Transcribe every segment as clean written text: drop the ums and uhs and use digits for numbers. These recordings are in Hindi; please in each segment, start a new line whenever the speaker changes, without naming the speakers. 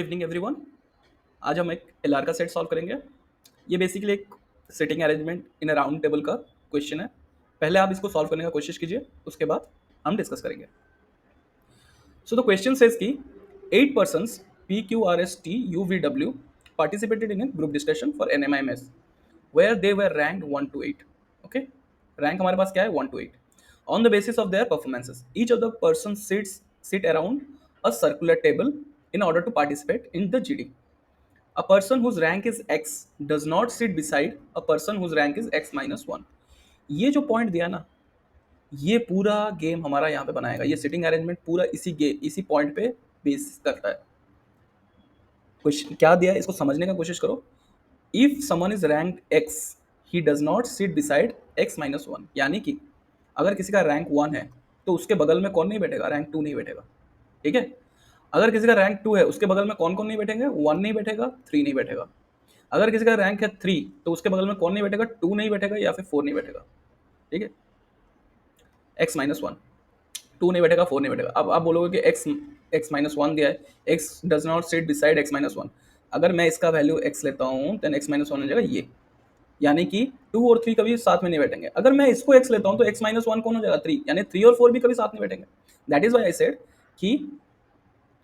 Evening everyone. आज हम एक एलआर का सेट सॉल्व करेंगे। ये बेसिकली एक सिटिंग अरेंजमेंट इन अ राउंड टेबल का क्वेश्चन है। पहले आप इसको सॉल्व करने का कोशिश कीजिए, उसके बाद हम डिस्कस करेंगे। सो द क्वेश्चन सेज कि 8 persons P Q R S T U V W participated in a group discussion for NMIMS where they were ranked 1 to 8. Okay, rank हमारे पास क्या है 1 to 8. On the basis of their performances, each of the persons sit around a circular table in order to participate in the GD. A person whose rank is X does not sit beside a person whose rank is X minus 1. ये जो पॉइंट दिया ना, ये पूरा गेम हमारा यहाँ पे बनाएगा। ये सिटिंग अरेंजमेंट पूरा इसी पॉइंट पे बेस करता है। क्वेश्चन क्या दिया है इसको समझने का कोशिश करो। If someone is rank x he does not seat decide x minus one, यानी कि अगर किसी का रैंक 1 है तो उसके बगल में कौन नहीं बैठेगा, रैंक 2 नहीं बैठेगा। ठीक है, अगर किसी का रैंक 2 है उसके बगल में कौन कौन नहीं बैठेंगे, 1 नहीं बैठेगा, 3 नहीं बैठेगा। अगर किसी का रैंक है 3 तो उसके बगल में कौन नहीं बैठेगा, 2 नहीं बैठेगा या फिर 4 नहीं बैठेगा। ठीक है, एक्स माइनस वन, 2 नहीं बैठेगा, 4 नहीं बैठेगा। अब आप बोलोगे कि एक्स माइनस वन दिया है, x does not seat decide x minus one. अगर मैं इसका वैल्यू एक्स लेता हूँ देन एक्स माइनस वन हो जाएगा ये, यानी कि 2 और 3 कभी साथ में नहीं बैठेंगे। अगर मैं इसको x लेता हूँ तो x माइनस वन कौन हो जाएगा, 3, यानी 3 और 4 भी कभी साथ नहीं बैठेंगे। That is why I said कि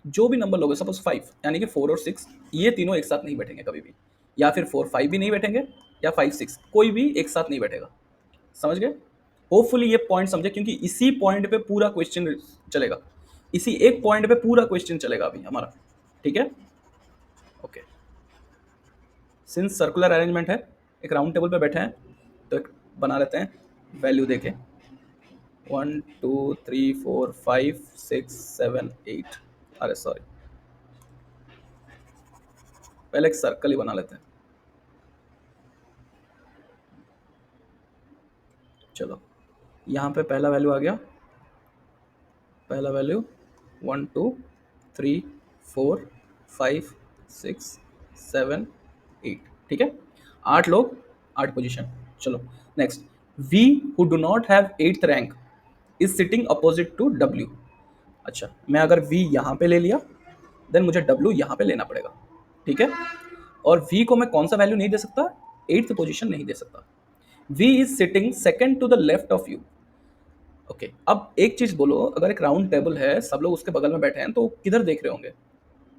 जो भी नंबर लोगे, सपोज 5 यानी कि 4 और 6, ये तीनों एक साथ नहीं बैठेंगे कभी भी, या फिर 4 5 भी नहीं बैठेंगे, या 5 6 कोई भी एक साथ नहीं बैठेगा। समझ गए? होपफुली ये पॉइंट समझे, क्योंकि इसी पॉइंट पे पूरा क्वेश्चन चलेगा, इसी एक पॉइंट पे पूरा क्वेश्चन चलेगा अभी हमारा। ठीक है, ओके। सिंस सर्कुलर अरेंजमेंट है, एक राउंड टेबल पे बैठे हैं, तो एक बना लेते हैं वैल्यू देके 1 2 3 4 5 6 7 8। अरे सॉरी, पहले एक सर्कल ही बना लेते हैं। चलो, यहाँ पे पहला वैल्यू आ गया, पहला वैल्यू 1 2 3 4 5 6 7 8। ठीक है, 8 लोग 8 पोजीशन। चलो next, V who do not have 8th rank is sitting opposite to W. अच्छा, मैं अगर वी यहाँ पे ले लिया देन मुझे डब्ल्यू यहाँ पे लेना पड़ेगा। ठीक है, और वी को मैं कौन सा वैल्यू नहीं दे सकता, 8th पोजीशन नहीं दे सकता। V is sitting second to the left of U. Okay, अब एक चीज बोलो, अगर एक राउंड टेबल है, सब लोग उसके बगल में बैठे हैं, तो किधर देख रहे होंगे,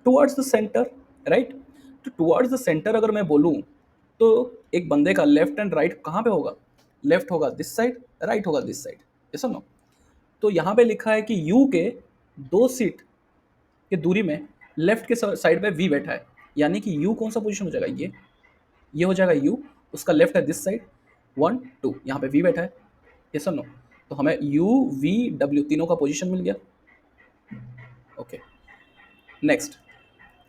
टुवर्ड्स द सेंटर, राइट। तो टुवर्ड्स द सेंटर अगर मैं बोलूं तो एक बंदे का लेफ्ट एंड राइट कहाँ पे होगा, लेफ्ट होगा दिस साइड, राइट होगा दिस साइड। ये सुनो, तो यहाँ पे लिखा है कि यू के 2 सीट के दूरी में लेफ्ट के साइड पे वी बैठा है, यानी कि यू कौन सा पोजीशन हो जाएगा, ये हो जाएगा यू, उसका लेफ्ट है दिस साइड 1 2, यहाँ पे वी बैठा है। ये सुनो, तो हमें यू वी डब्ल्यू तीनों का पोजीशन मिल गया। ओके, नेक्स्ट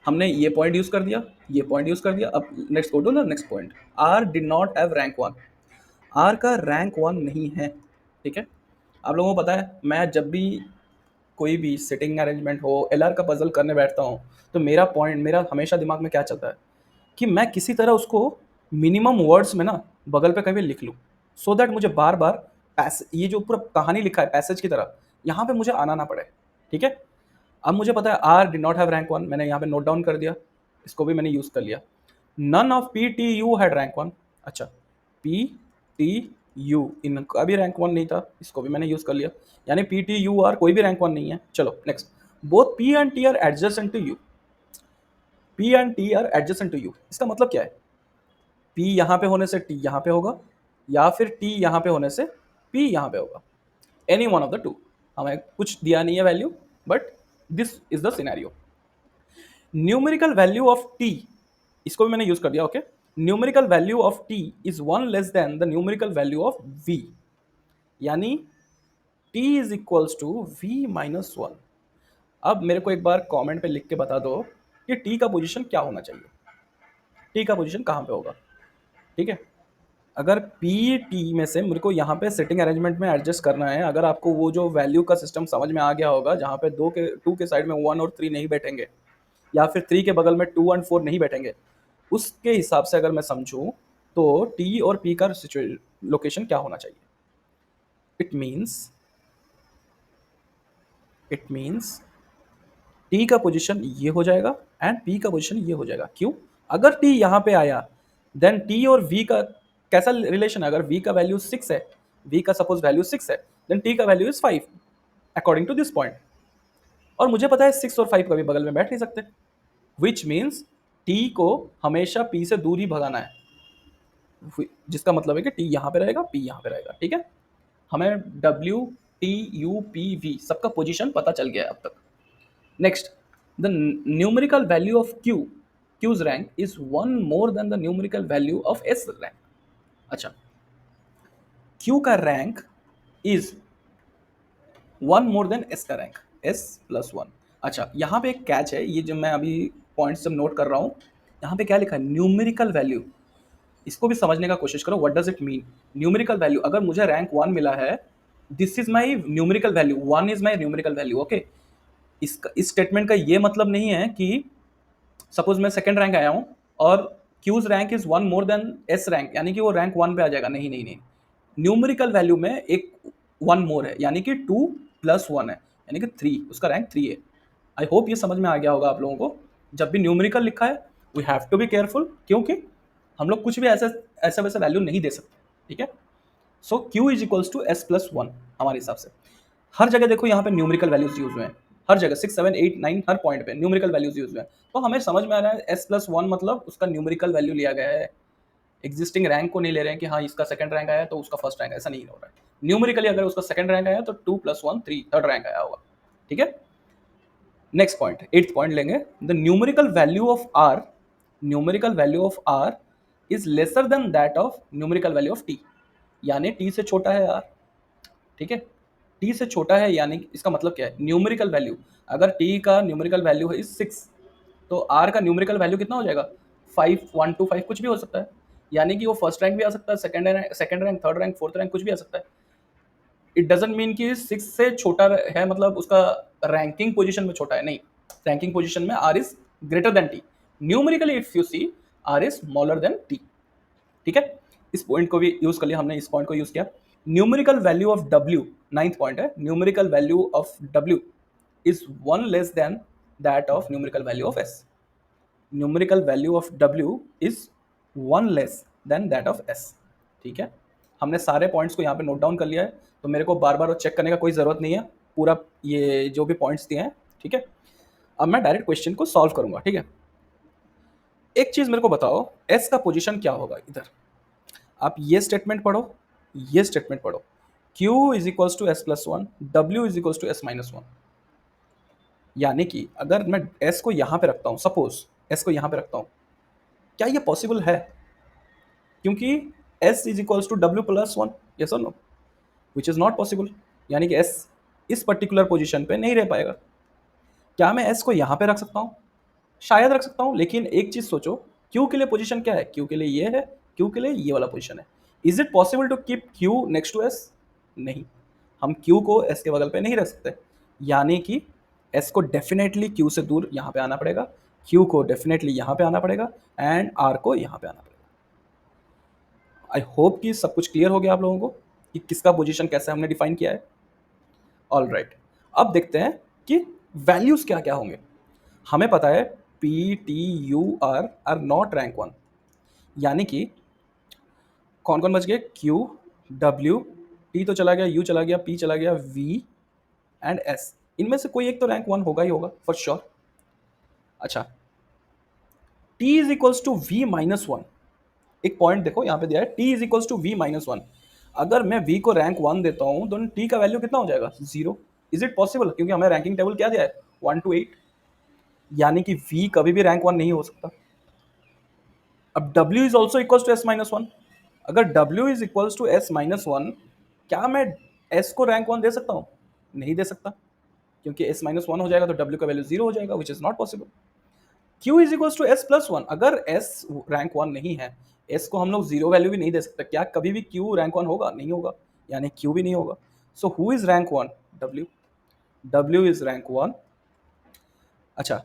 हमने ये पॉइंट यूज कर दिया, ये पॉइंट यूज कर दिया। अब next go to the next point, R did not have rank 1। R का रैंक 1 नहीं है। ठीक है, आप लोगों को पता है, मैं जब भी कोई भी सिटिंग अरेंजमेंट हो, एलआर का पजल करने बैठता हूँ, तो मेरा हमेशा दिमाग में क्या चलता है कि मैं किसी तरह उसको मिनिमम वर्ड्स में ना बगल पे कभी लिख लूँ, सो दैट मुझे बार बार ये जो पूरा कहानी लिखा है पैसेज की तरह, यहाँ पे मुझे आना ना पड़े। ठीक है, अब मुझे पता है R did not have rank 1, मैंने यहाँ पे नोट डाउन कर दिया, इसको भी मैंने यूज कर लिया। None of P T U had rank 1। अच्छा, पी टी यू इनका भी रैंक 1 नहीं था, इसको भी मैंने यूज कर लिया, यानी पी टी यू आर कोई भी रैंक 1 नहीं है। चलो next, both P and T are adjacent to U. P and T are adjacent to U, इसका मतलब क्या है, पी यहाँ पे होने से टी यहाँ पे होगा, या फिर टी यहाँ पे होने से पी यहाँ पे होगा, any one of the two. हमें कुछ दिया नहीं है value, but this is the scenario. Numerical value of T, इसको भी मैंने यूज कर दिया। Okay, numerical value of T is 1 less than the numerical value of V, यानी T is equals to V minus 1। अब मेरे को एक बार कमेंट पे लिख के बता दो कि टी का पोजीशन क्या होना चाहिए, टी का पोजीशन कहाँ पे होगा। ठीक है, अगर पी टी में से मेरे को यहाँ पे सिटिंग अरेंजमेंट में एडजस्ट करना है, अगर आपको वो जो वैल्यू का सिस्टम समझ में आ गया होगा, जहाँ पे 2 के साइड में 1 और 3 नहीं बैठेंगे, या फिर 3 के बगल में 2 एंड 4 नहीं बैठेंगे, उसके हिसाब से अगर मैं समझूं तो टी और पी का लोकेशन क्या होना चाहिए। इट मीन्स टी का पोजीशन ये हो जाएगा एंड पी का पोजीशन ये हो जाएगा। क्यों? अगर टी यहाँ पे आया देन टी और वी का कैसा रिलेशन है? अगर वी का वैल्यू 6 है, वी का सपोज वैल्यू 6 है, देन टी का value is 5 according to this point. और मुझे पता है 6 और 5 कभी बगल में बैठ नहीं सकते, विच मीन्स टी को हमेशा पी से दूर ही भगाना है, जिसका मतलब है कि टी यहाँ पे रहेगा, पी यहाँ पे रहेगा। ठीक है, हमें W T U P V सबका पोजीशन पता चल गया है अब तक। Next, the numerical value of Q, Q's rank is one more than the numerical value of S rank. अच्छा, क्यू का rank is one more than S का रैंक, एस प्लस वन। अच्छा, यहाँ पे एक कैच है, ये जो मैं अभी पॉइंट सब नोट कर रहा हूँ, यहाँ पे क्या लिखा है? Numerical value. इसको भी समझने का कोशिश करो, what does it mean numerical value. अगर मुझे रैंक 1 मिला है, this is my numerical value, 1 is my numerical value. Okay, इस स्टेटमेंट का ये मतलब नहीं है कि सपोज मैं सेकंड रैंक आया हूं और Q's rank is 1 more than S rank, यानी कि वो रैंक 1 पे आ जाएगा। नहीं नहीं नहीं, न्यूमेरिकल वैल्यू में एक 1 मोर है, यानी कि 2 प्लस 1 है, यानी कि 3, उसका रैंक 3 है। आई होप ये समझ में आ गया होगा आप लोगों को। जब भी न्यूमेरिकल लिखा है we have to be careful, क्योंकि हम लोग कुछ भी ऐसा ऐसा वैसा वैल्यू नहीं दे सकते। ठीक है, so Q is equals to S plus one हमारे हिसाब से। हर जगह देखो यहाँ पे न्यूमेरिकल वैल्यूज यूज हुए हैं, हर जगह 6 7 8 9 हर पॉइंट पे न्यूमेरिकल वैल्यूज यूज हुए हैं। तो हमें समझ में आ रहा है एस प्लस वन मतलब उसका न्यूमेरिकल वैल्यू लिया गया है, एग्जिस्टिंग रैंक को नहीं ले रहे हैं कि हाँ इसका सेकंड रैंक आया तो उसका फर्स्ट रैंक, ऐसा नहीं हो रहा है। न्यूमेरिकली अगर उसका सेकंड रैंक आया तो 2 प्लस 1 3 थर्ड रैंक आया होगा। ठीक है, नेक्स्ट पॉइंट, 8th पॉइंट लेंगे, the numerical value of R, numerical value of R is lesser than that of numerical value of T, यानी टी से छोटा है आर। ठीक है, टी से छोटा है, यानी इसका मतलब क्या है? न्यूमेरिकल वैल्यू, अगर टी का न्यूमेरिकल वैल्यू है 6 तो आर का न्यूमेरिकल वैल्यू कितना हो जाएगा? 5, 1 to 5 कुछ भी हो सकता है, यानी कि वो फर्स्ट रैंक भी आ सकता है, second rank, third rank, fourth rank, कुछ भी आ सकता है। इट डजंट मीन कि 6 से छोटा है मतलब उसका रैंकिंग पोजीशन में छोटा है, नहीं, रैंकिंग पोजीशन में R is greater than T. Numerically if you see R is smaller than T. ठीक है, इस पॉइंट को भी यूज कर लिया हमने, इस पॉइंट को यूज किया। Numerical value of W, 9th point है, numerical value of W is 1 less than that of numerical value of S. Numerical value of W is 1 less than that of S. ठीक है, हमने सारे पॉइंट्स को यहाँ पे नोट डाउन कर लिया है, तो मेरे को बार बार चेक करने का कोई ज़रूरत नहीं है, पूरा ये जो भी पॉइंट्स दिए हैं। ठीक है, अब मैं डायरेक्ट क्वेश्चन को सॉल्व करूंगा। ठीक है, एक चीज़ मेरे को बताओ, एस का पोजीशन क्या होगा इधर? आप ये स्टेटमेंट पढ़ो, ये स्टेटमेंट पढ़ो, Q is equals to S plus one, W is equals to S minus one. यानी कि अगर मैं S को यहाँ पे रखता हूँ, सपोज S को यहाँ पे रखता हूँ, क्या ये पॉसिबल है? क्योंकि S is equals to W plus one, yes और no, which is not possible, यानी कि S इस पर्टिकुलर पोजीशन पे नहीं रह पाएगा। क्या मैं S को यहाँ पे रख सकता हूँ? शायद रख सकता हूँ, लेकिन एक चीज़ सोचो, Q के लिए पोजीशन क्या है? Q के लिए ये है, Q के लिए ये वाला पोजीशन है। Is it possible to keep Q next to S? नहीं, हम Q को S के बगल पे नहीं रख सकते, यानी कि S को डेफिनेटली Q से दूर यहाँ पे आना पड़ेगा, Q को डेफिनेटली यहाँ पे आना पड़ेगा एंड R को यहाँ पे आना पड़ेगा। आई होप कि सब कुछ क्लियर हो गया आप लोगों को कि किसका पोजीशन कैसे हमने डिफाइन किया है। ऑल राइट, अब देखते हैं कि वैल्यूज क्या क्या होंगे। हमें पता है P T U R are not rank one, यानी कि कौन कौन बच गए? Q, W, T तो चला गया, U चला गया, P चला गया, V एंड S। इनमें से कोई एक तो रैंक वन होगा ही होगा फॉर श्योर। अच्छा, T is equals to V minus one, एक पॉइंट देखो यहाँ पे दिया है T is equals to V minus one. अगर मैं V को रैंक वन देता हूँ तो T का वैल्यू कितना हो जाएगा? 0। Is it possible? क्योंकि हमें रैंकिंग टेबल क्या दिया है? 1 to 8, यानी कि V कभी भी रैंक वन नहीं हो सकता। अब W is also equals to S minus one. अगर W is equals to S minus one, क्या मैं S को रैंक वन दे सकता हूँ? नहीं दे सकता, क्योंकि S माइनस वन हो जाएगा तो W का वैल्यू 0 हो जाएगा, which is not possible. Q is equals to S plus one, अगर S रैंक वन नहीं है, S को हम लोग 0 वैल्यू भी नहीं दे सकते, क्या कभी भी Q रैंक वन होगा? नहीं होगा, यानी Q भी नहीं होगा। So who is rank one? W। W is rank one. अच्छा,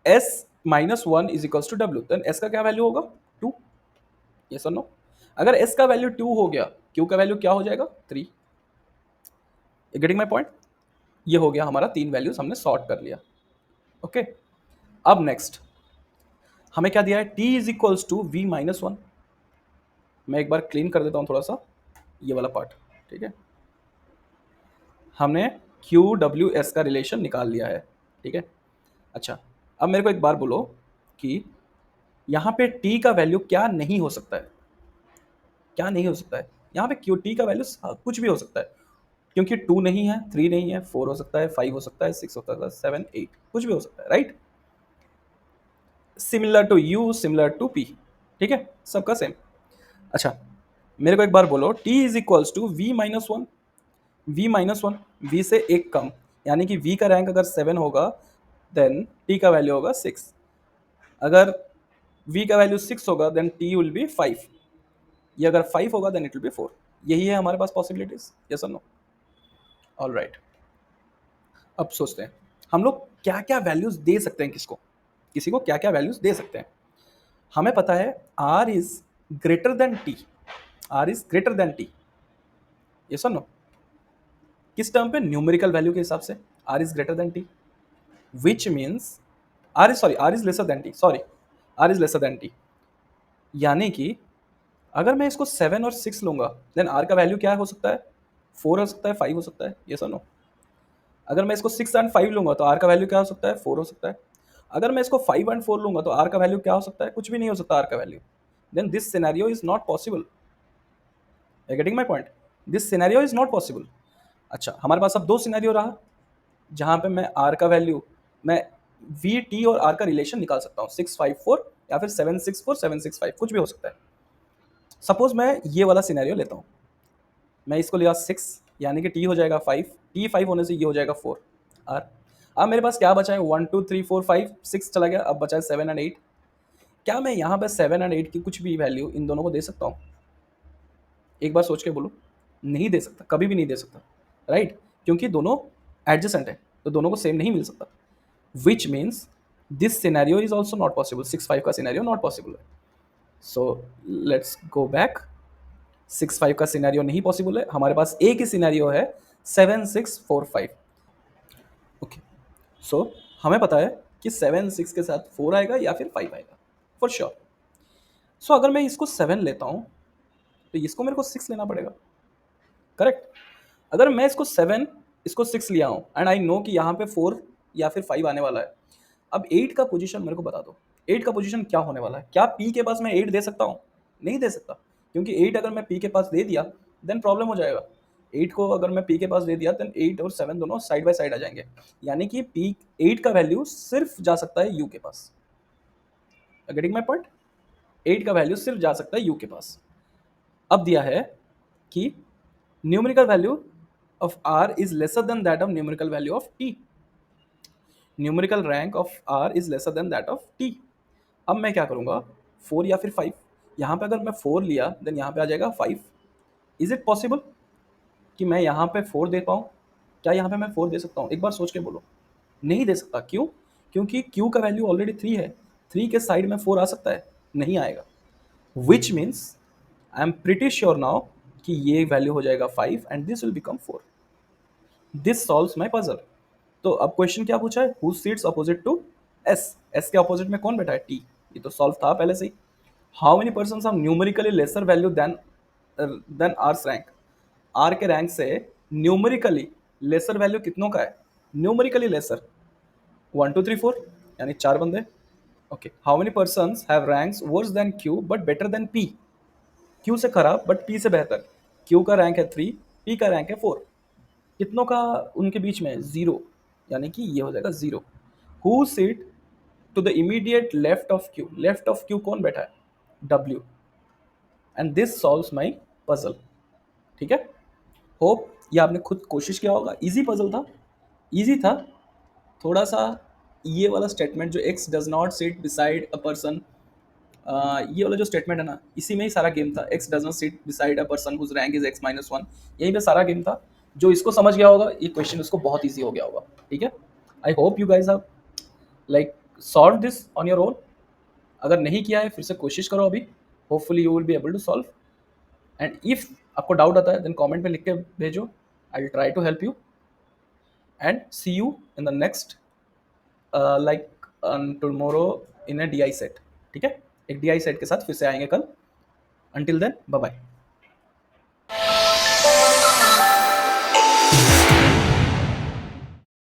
S minus one is equals to W, then S का क्या वैल्यू होगा? 2, यस और नो? अगर S का वैल्यू 2 हो गया, Q का वैल्यू क्या हो जाएगा? 3। Getting my point? ये हो गया हमारा, तीन वैल्यूज हमने सॉर्ट कर लिया। ओके, अब नेक्स्ट हमें क्या दिया है, t is equals to v minus one. मैं एक बार क्लीन कर देता हूं थोड़ा सा ये वाला पार्ट, ठीक है। हमने क्यू डब्ल्यू एस का रिलेशन निकाल लिया है, ठीक है। अच्छा, अब मेरे को एक बार बोलो कि यहाँ पे t का वैल्यू क्या नहीं हो सकता है, क्या नहीं हो सकता है। यहाँ पे क्यू टी का वैल्यू कुछ भी हो सकता है, क्योंकि 2 नहीं है, 3 नहीं है, 4 हो सकता है, 5 हो सकता है, 6 हो सकता है, 7 8 कुछ भी हो सकता है, right. Similar to U, similar to P, ठीक है, सबका सेम। अच्छा, मेरे को एक बार बोलो t is equals to V minus one. V minus one, V से एक कम, यानी कि v का रैंक अगर 7 होगा देन t का वैल्यू होगा 6। अगर v का वैल्यू 6 होगा देन t विल बी 5। ये अगर 5 होगा देन इट विल बी 4। यही है हमारे पास पॉसिबिलिटीज, यस और नो। ऑल राइट, अब सोचते हैं हम लोग क्या क्या वैल्यूज दे सकते हैं, किसको, किसी को क्या क्या वैल्यूज दे सकते हैं। हमें पता है r is greater then t, r is greater then t, yes और नो। किस टर्म पे, न्यूमेरिकल वैल्यू के हिसाब से r is greater then t, which means r is lesser then t, sorry r is lesser then t। यानी कि अगर मैं इसको 7 और 6 लूंगा देन r का वैल्यू क्या हो सकता है, 4 हो सकता है, 5 हो सकता है, यस और नो। अगर मैं इसको 6 एंड 5 लूंगा तो r का वैल्यू क्या हो सकता है, 4 हो सकता है। अगर मैं इसको 5 एंड 4 लूंगा तो r का वैल्यू क्या हो सकता है, कुछ भी नहीं हो सकता r का value. Then this scenario is not possible, you getting my point, this scenario is not possible. अच्छा, हमारे पास अब दो सिनेरियो रहा जहां पे मैं r का वैल्यू, मैं v t और r का रिलेशन निकाल सकता हूँ, 654 या फिर 764 765 कुछ भी हो सकता है। सपोज मैं ये वाला सिनेरियो लेता हूँ, मैं इसको लिया 6, यानी कि t हो जाएगा 5, t 5 होने से ये हो जाएगा 4 r। अब मेरे पास क्या बचा है, 1 2 3 4 5 6 चला गया, अब बचा है 7 एंड 8। क्या मैं यहाँ पे 7 एंड 8 की कुछ भी वैल्यू इन दोनों को दे सकता हूँ, एक बार सोच के बोलो। नहीं दे सकता, कभी भी नहीं दे सकता, राइट, क्योंकि दोनों एडजेसेंट है तो दोनों को सेम नहीं मिल सकता। Which means this scenario is also not possible, 6 5 का सिनेरियो नॉट पॉसिबल है। सो लेट्स गो बैक, 6 5 का सिनेरियो नहीं पॉसिबल है, हमारे पास एक ही सिनेरियो है 7 6 4 5। ओके, सो हमें पता है कि 7 6 के साथ 4 आएगा या फिर 5 आएगा फॉर श्योर। सो अगर मैं इसको 7 लेता हूँ तो इसको मेरे को 6 लेना पड़ेगा, करेक्ट। अगर मैं इसको 7 इसको 6 लिया हूँ एंड आई नो कि यहाँ पे 4 या फिर 5 आने वाला है, अब 8 का पोजीशन मेरे को बता दो, 8 का पोजीशन क्या होने वाला है। क्या पी के पास मैं 8 दे सकता हूँ, नहीं दे सकता, क्योंकि 8 अगर मैं पी के पास दे दिया देन प्रॉब्लम हो जाएगा। 8 को अगर मैं पी के पास दे दिया देन 8 और 7 दोनों साइड बाय साइड आ जाएंगे, यानी कि पी 8 का वैल्यू सिर्फ जा सकता है यू के पास। गेटिंग माई पॉइंट, 8 का वैल्यू सिर्फ जा सकता है यू के पास। अब दिया है कि numerical value of r is lesser than that of numerical value of t, numerical rank of r is lesser than that of t। अब मैं क्या करूंगा, 4 या फिर 5, यहाँ पे अगर मैं 4 लिया देन यहाँ पे आ जाएगा 5। इज इट पॉसिबल कि मैं यहाँ पे 4 दे पाऊँ, क्या यहाँ पे मैं 4 दे सकता हूँ, एक बार सोच के बोलो। नहीं दे सकता, क्यों, क्योंकि q का वैल्यू ऑलरेडी 3 है, 3 के साइड में 4 आ सकता है, नहीं आएगा। Which means I am pretty sure now कि ये वैल्यू हो जाएगा 5 and this will become 4। This solves my puzzle. तो अब क्वेश्चन क्या पूछा है, who sits opposite to S, S के अपोजिट में कौन बैठा है, टी, ये तो सॉल्व था पहले से ही। How many person are numerically lesser value than R's rank, R के रैंक से न्यूमेरिकली लेसर वैल्यू कितनों का है, न्यूमेरिकली लेसर 1 2 3 4, यानी 4 बंदे। Okay, how many person have ranks worse than Q but better than P, Q से खराब बट पी से बेहतर, क्यू का रैंक है 3, पी का रैंक है 4, कितनों का उनके बीच में, 0, यानी कि ये हो जाएगा 0। Who sit to the immediate left of Q, left of Q कौन बैठा है, W, and this solves my puzzle, ठीक है। होप ये आपने खुद कोशिश किया होगा, इजी पजल था, इजी था थोड़ा सा। ये वाला स्टेटमेंट जो x does not sit beside a person, ये वाला जो स्टेटमेंट है ना, इसी में ही सारा गेम था, X does not sit beside a person whose rank is X minus one, यहीं पे सारा गेम था। जो इसको समझ गया होगा ये क्वेश्चन उसको बहुत ईजी हो गया होगा, ठीक है। I hope you guys have like solve this on your own. अगर नहीं किया है फिर से कोशिश करो अभी, hopefully you will be able to solve. And if आपको डाउट आता है देन कमेंट में लिख के भेजो, I will try to help you and see you in the next like tomorrow in a DI set. ठीक है, एक DI सेट के साथ फिर से आएंगे कल। Until then bye bye.